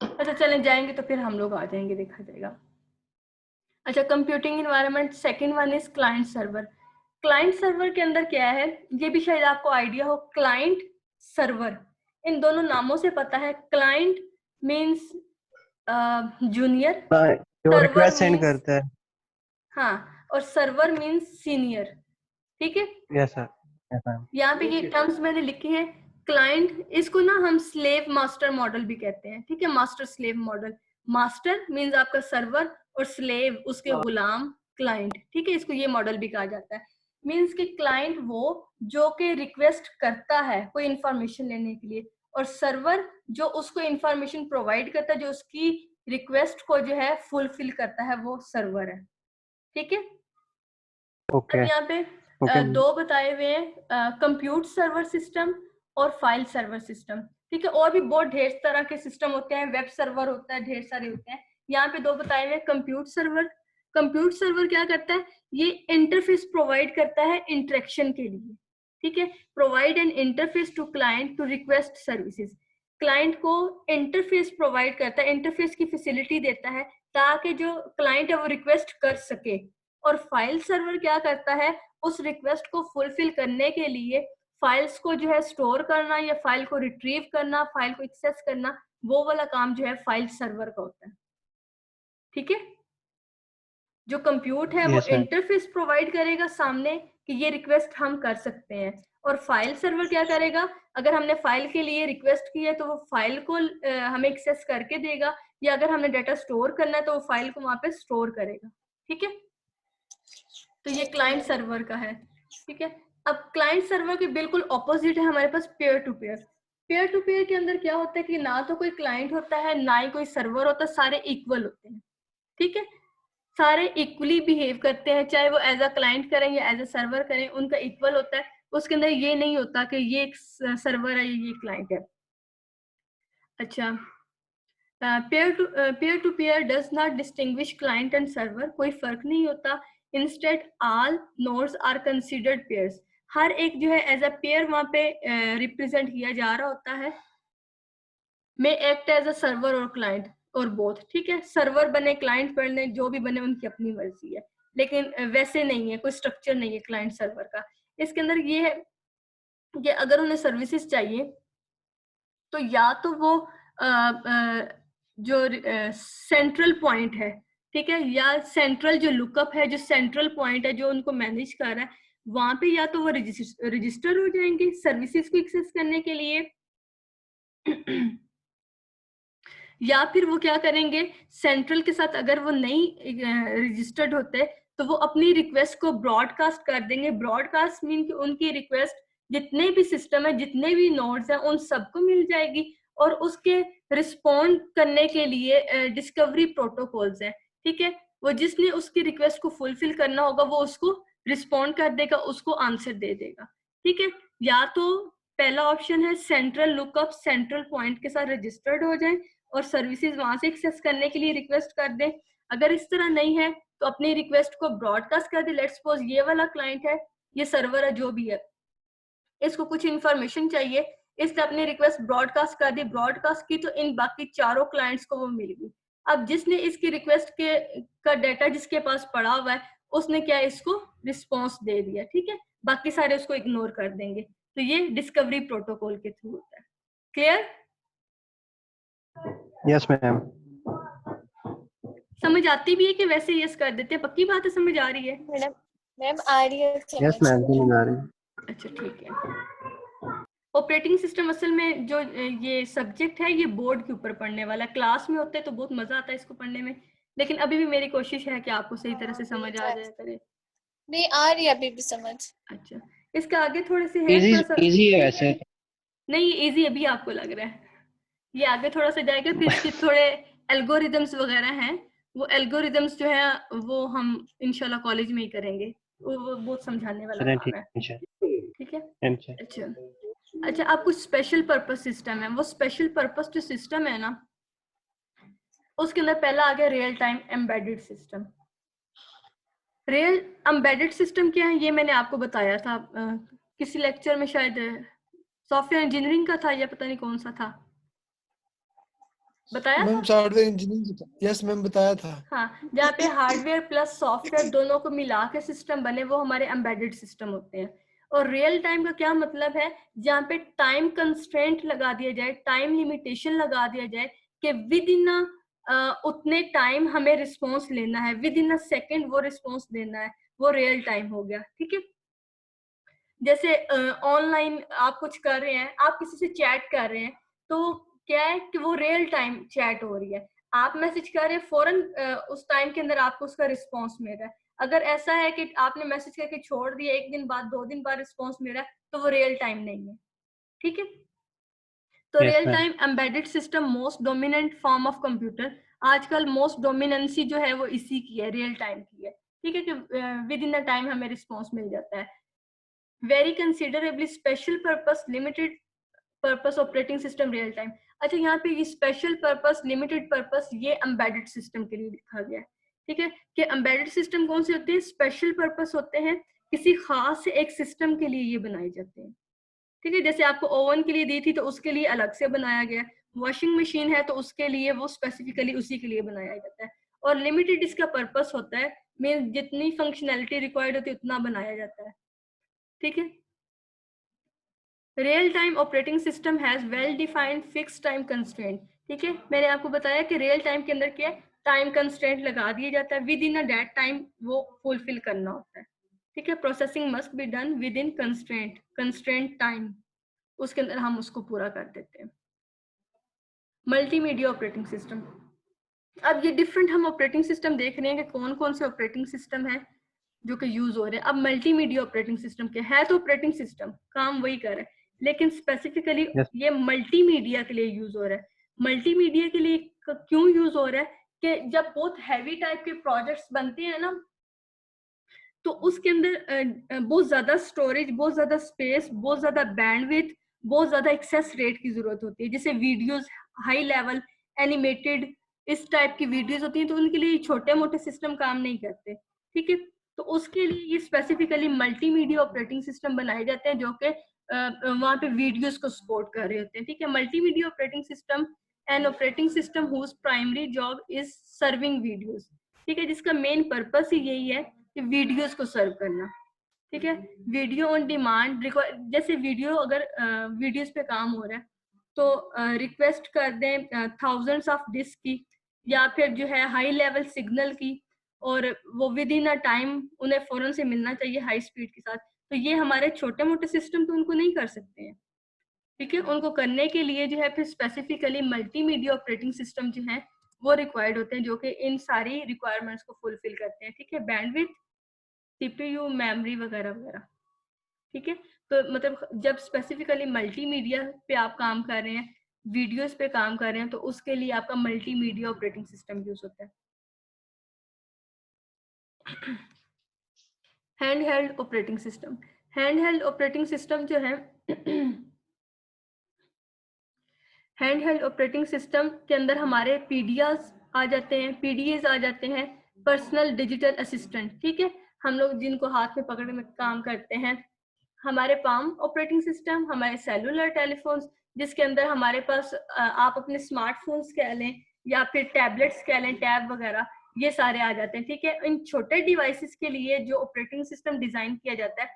अच्छा चलें जाएंगे तो फिर हम लोग आ जाएंगे, देखा जाएगा। अच्छा, computing environment, second one is client server. Client server के अंदर क्या है, ये भी शायद आपको आइडिया हो। क्लाइंट सर्वर इन दोनों नामों से पता है। क्लाइंट मींस जूनियर, जो सर्वर रिक्वेस्ट सेंड मींस, करता है। हाँ, और सर्वर मींस सीनियर। ठीक है, यस सर, यस मैम। यहाँ पे ये टर्म्स मैंने लिखे हैं। क्लाइंट, इसको ना हम स्लेव मास्टर मॉडल भी कहते हैं। ठीक है, master slave model. Master means आपका सर्वर और स्लेव उसके गुलाम क्लाइंट। ठीक है, इसको ये मॉडल भी कहा जाता है। मींस कि क्लाइंट वो जो कि रिक्वेस्ट करता है कोई इंफॉर्मेशन लेने के लिए, और सर्वर जो उसको इंफॉर्मेशन प्रोवाइड करता है, जो उसकी रिक्वेस्ट को जो है फुलफिल करता है, वो सर्वर है। ठीक है, ओके अब यहाँ पे ओके दो बताए हुए हैं, कंप्यूट सर्वर सिस्टम और फाइल सर्वर सिस्टम। ठीक है, और भी बहुत ढेर तरह के सिस्टम होते हैं, वेब सर्वर होता है, ढेर सारे होते हैं। यहाँ पे दो बताए हुए हैं। कंप्यूट सर्वर, कंप्यूट सर्वर क्या करता है, ये इंटरफेस प्रोवाइड करता है इंटरेक्शन के लिए। ठीक है, provide an interface to client to request services. Client को इंटरफेस प्रोवाइड करता है, इंटरफेस की फैसिलिटी देता है ताकि जो क्लाइंट है वो रिक्वेस्ट कर सके। और फाइल सर्वर क्या करता है, उस रिक्वेस्ट को फुलफिल करने के लिए फाइल्स को जो है स्टोर करना या फाइल को रिट्रीव करना, फाइल को एक्सेस करना, वो वाला काम जो है फाइल सर्वर का होता है। ठीक है, जो कंप्यूट है वो यस मैम। इंटरफेस प्रोवाइड करेगा सामने कि ये रिक्वेस्ट हम कर सकते हैं, और फाइल सर्वर क्या करेगा, अगर हमने फाइल के लिए रिक्वेस्ट की है तो वो फाइल को हमें एक्सेस करके देगा, या अगर हमने डाटा स्टोर करना है तो वो फाइल को वहां पे स्टोर करेगा। ठीक है, तो ये क्लाइंट सर्वर का है। ठीक है, अब क्लाइंट सर्वर के बिल्कुल ऑपोजिट है हमारे पास peer to peer. Peer to peer के अंदर क्या होता है कि ना तो कोई क्लाइंट होता है ना ही कोई सर्वर होता है, सारे इक्वल होते हैं। ठीक है, सारे इक्वली बिहेव करते हैं, चाहे वो एज अ क्लाइंट करें या एज अ सर्वर करें, उनका इक्वल होता है। उसके अंदर ये नहीं होता कि ये एक सर्वर है ये क्लाइंट है। अच्छा, peer to peer does not distinguish client and server, कोई फर्क नहीं होता। Instead all nodes are considered peers, हर एक जो है एज अ पेयर वहां पे रिप्रेजेंट किया जा रहा होता है। May act as a server और क्लाइंट और बोथ। ठीक है, सर्वर बने क्लाइंट बने जो भी बने उनकी अपनी मर्जी है, लेकिन वैसे नहीं है, कोई स्ट्रक्चर नहीं है क्लाइंट सर्वर का। इसके अंदर ये है कि अगर उन्हें सर्विसेज चाहिए तो या तो वो जो सेंट्रल पॉइंट है, ठीक है, या सेंट्रल जो लुकअप है, जो सेंट्रल पॉइंट है जो उनको मैनेज कर रहा है, वहां पे या तो वो रजिस्टर हो जाएंगे सर्विसेज को एक्सेस करने के लिए या फिर वो क्या करेंगे, सेंट्रल के साथ अगर वो नहीं रजिस्टर्ड होते तो वो अपनी रिक्वेस्ट को ब्रॉडकास्ट कर देंगे। ब्रॉडकास्ट मीन कि उनकी रिक्वेस्ट जितने भी सिस्टम है, जितने भी नोड्स हैं, उन सबको मिल जाएगी। और उसके रिस्पॉन्ड करने के लिए डिस्कवरी प्रोटोकॉल्स हैं। ठीक है, वो जिसने उसकी रिक्वेस्ट को फुलफिल करना होगा वो उसको रिस्पॉन्ड कर देगा, उसको आंसर दे देगा। ठीक है, या तो पहला ऑप्शन है सेंट्रल लुकअप सेंट्रल पॉइंट के साथ रजिस्टर्ड हो जाए और सर्विसेज वहां से एक्सेस करने के लिए रिक्वेस्ट कर दे। अगर इस तरह नहीं है तो अपनी रिक्वेस्ट को ब्रॉडकास्ट कर दे। लेट्स सपोज ये वाला क्लाइंट है, ये सर्वर है जो भी है, इसको कुछ इंफॉर्मेशन चाहिए, इसने अपनी रिक्वेस्ट ब्रॉडकास्ट कर दी, ब्रॉडकास्ट की तो इन बाकी चारों क्लाइंट्स को वो मिल गई। अब जिसने इसकी रिक्वेस्ट के का डाटा जिसके पास पड़ा हुआ है उसने क्या इसको रिस्पॉन्स दे दिया। ठीक है, बाकी सारे उसको इग्नोर कर देंगे। तो ये डिस्कवरी प्रोटोकॉल के थ्रू होता है। क्लियर? Yes ma'am. समझ आती भी है कि वैसे यस कर देते हैं? पक्की बात है, समझ आ रही है? मैडम मैम आ रही है यस समझ। मैम, समझ आ रही है। अच्छा ठीक है। ऑपरेटिंग सिस्टम असल में जो ये सब्जेक्ट है ये बोर्ड के ऊपर पढ़ने वाला, क्लास में होता है तो बहुत मजा आता है इसको पढ़ने में, लेकिन अभी भी मेरी कोशिश है कि आपको सही तरह से समझ आ जाया करे। नहीं आ रही है अभी भी समझ। अच्छा, इसका आगे थोड़े से है, थोड़ा सा इजी है वैसे। नहीं, इजी अभी आपको लग रहा है, ये आगे थोड़ा सा जाएगा। फिर इसके थोड़े एल्गोरिदम्स वगैरह हैं, वो एल्गोरिदम्स जो है वो हम इंशाल्लाह कॉलेज में ही करेंगे, वो बहुत समझाने वाला चलें काम है। ठीक है। ठीक है, अच्छा अच्छा अच्छा। आप कुछ स्पेशल पर्पस सिस्टम है, वो स्पेशल पर्पस जो सिस्टम है ना, उसके अंदर पहला आ गया real time embedded system. Real embedded system क्या है ये मैंने आपको बताया था किसी लेक्चर में शायद सॉफ्टवेयर इंजीनियरिंग का था या पता नहीं कौन सा था, बताया मैम था। सॉफ्टवेयर इंजीनियरिंग, यस मैम बताया था। हाँ, जहाँ पे हार्डवेयर प्लस सॉफ्टवेयर दोनों को मिला के सिस्टम बने वो हमारे एम्बेडेड सिस्टम होते हैं। और रियल टाइम का क्या मतलब है, जहाँ पे टाइम कंस्ट्रेंट लगा दिया जाए, टाइम लिमिटेशन लगा दिया जाए कि विद इन उतने टाइम हमें रिस्पॉन्स लेना है, विद इन अ सेकेंड वो रिस्पॉन्स देना है, वो रियल टाइम हो गया। ठीक है, जैसे ऑनलाइन आप कुछ कर रहे हैं, आप किसी से चैट कर रहे हैं, तो क्या है कि वो रियल टाइम चैट हो रही है। आप मैसेज कर रहे हैं, फौरन उस टाइम के अंदर आपको उसका रिस्पॉन्स मिल रहा है। अगर ऐसा है कि आपने मैसेज करके छोड़ दिया, 1 दिन बाद 2 दिन बाद रिस्पॉन्स मिल रहा है, तो वो रियल टाइम नहीं है। ठीक है, तो yes real ma'am. Time embedded system most dominant form of computer. आजकल मोस्ट डोमिनेंसी जो है वो इसी की है, रियल टाइम की है। ठीक है, कि विद इन अ टाइम हमें रिस्पॉन्स मिल जाता है। Very considerably special purpose limited purpose operating system real time. अच्छा, यहाँ पे ये स्पेशल पर्पस लिमिटेड पर्पस ये एम्बेडेड सिस्टम के लिए लिखा गया है। ठीक है, कि एम्बेडेड सिस्टम कौन से होते हैं, स्पेशल पर्पस होते हैं, किसी खास एक सिस्टम के लिए ये बनाए जाते हैं। ठीक है, जैसे आपको ओवन के लिए दी थी तो उसके लिए अलग से बनाया गया, वॉशिंग मशीन है तो उसके लिए वो स्पेसिफिकली उसी के लिए बनाया जाता है। और लिमिटेड इसका पर्पस होता है, मीन जितनी फंक्शनैलिटी रिक्वायर्ड होती है उतना बनाया जाता है। ठीक है, real time operating system has well defined fix time constraint. ठीक है, मैंने आपको बताया कि रियल टाइम के अंदर क्या है, टाइम कंस्ट्रेंट लगा दिया जाता है, with in a that time वो फुलफिल करना होता है। ठीक है, processing must be done with in constraint time, उसके अंदर हम उसको पूरा कर देते हैं। मल्टीमीडिया ऑपरेटिंग सिस्टम, अब ये डिफरेंट हम ऑपरेटिंग सिस्टम देख रहे हैं कि कौन कौन से ऑपरेटिंग सिस्टम है जो कि यूज हो रहे हैं। अब मल्टीमीडिया ऑपरेटिंग सिस्टम क्या है, तो ऑपरेटिंग सिस्टम काम वही कर रहा है, लेकिन स्पेसिफिकली Yes. ये मल्टीमीडिया के लिए यूज हो रहा है। मल्टीमीडिया के लिए क्यों यूज हो रहा है कि जब बहुत हैवी टाइप के प्रोजेक्ट्स बनते हैं ना, तो उसके अंदर बहुत ज्यादा स्टोरेज, बहुत ज्यादा स्पेस, बहुत ज्यादा बैंडविड्थ, बहुत ज्यादा एक्सेस रेट की जरूरत होती है। जैसे वीडियोस हाई लेवल एनिमेटेड इस टाइप की वीडियोस होती हैं, तो उनके लिए छोटे मोटे सिस्टम काम नहीं करते। ठीक है, तो उसके लिए ये स्पेसिफिकली मल्टीमीडिया ऑपरेटिंग सिस्टम बनाए जाते हैं जो कि वहाँ पे वीडियोस को सपोर्ट कर रहे होते हैं। ठीक है, multimedia operating system an operating system whose primary job is serving videos. ठीक है, जिसका मेन पर्पस ही यही है कि वीडियोस को सर्व करना। ठीक है, वीडियो ऑन डिमांड, जैसे वीडियो अगर वीडियोस पे काम हो रहा है तो रिक्वेस्ट कर दें थाउजेंड्स ऑफ डिस्क की, या फिर जो है हाई लेवल सिग्नल की, और वो विद इन अ टाइम उन्हें फौरन से मिलना चाहिए हाई स्पीड के साथ। तो ये हमारे छोटे मोटे सिस्टम तो उनको नहीं कर सकते हैं। ठीक है, उनको करने के लिए जो है फिर स्पेसिफिकली मल्टीमीडिया ऑपरेटिंग सिस्टम जो है वो रिक्वायर्ड होते हैं, जो कि इन सारी रिक्वायरमेंट्स को फुलफिल करते हैं। ठीक है, बैंडविड्थ, सीपीयू, मेमोरी वगैरह वगैरह। ठीक है, तो मतलब जब स्पेसिफिकली मल्टीमीडिया पे आप काम कर रहे हैं, वीडियोस पे काम कर रहे हैं, तो उसके लिए आपका मल्टीमीडिया ऑपरेटिंग सिस्टम यूज होता है। Hand held operating system, hand held operating system जो है हैंड हेल्ड ऑपरेटिंग सिस्टम के अंदर हमारे पीडीएस आ जाते हैं, पीडीएस आ जाते हैं, पर्सनल डिजिटल असिस्टेंट। ठीक है, हम लोग जिनको हाथ में पकड़ने में काम करते हैं, हमारे पाम ऑपरेटिंग सिस्टम, हमारे सेलुलर टेलीफोन्स जिसके अंदर हमारे पास आप अपने स्मार्टफोन्स कह लें या फिर टैबलेट्स कह लें, टैब वगैरह, ये सारे आ जाते हैं। ठीक है, इन छोटे डिवाइसेस के लिए जो ऑपरेटिंग सिस्टम डिजाइन किया जाता है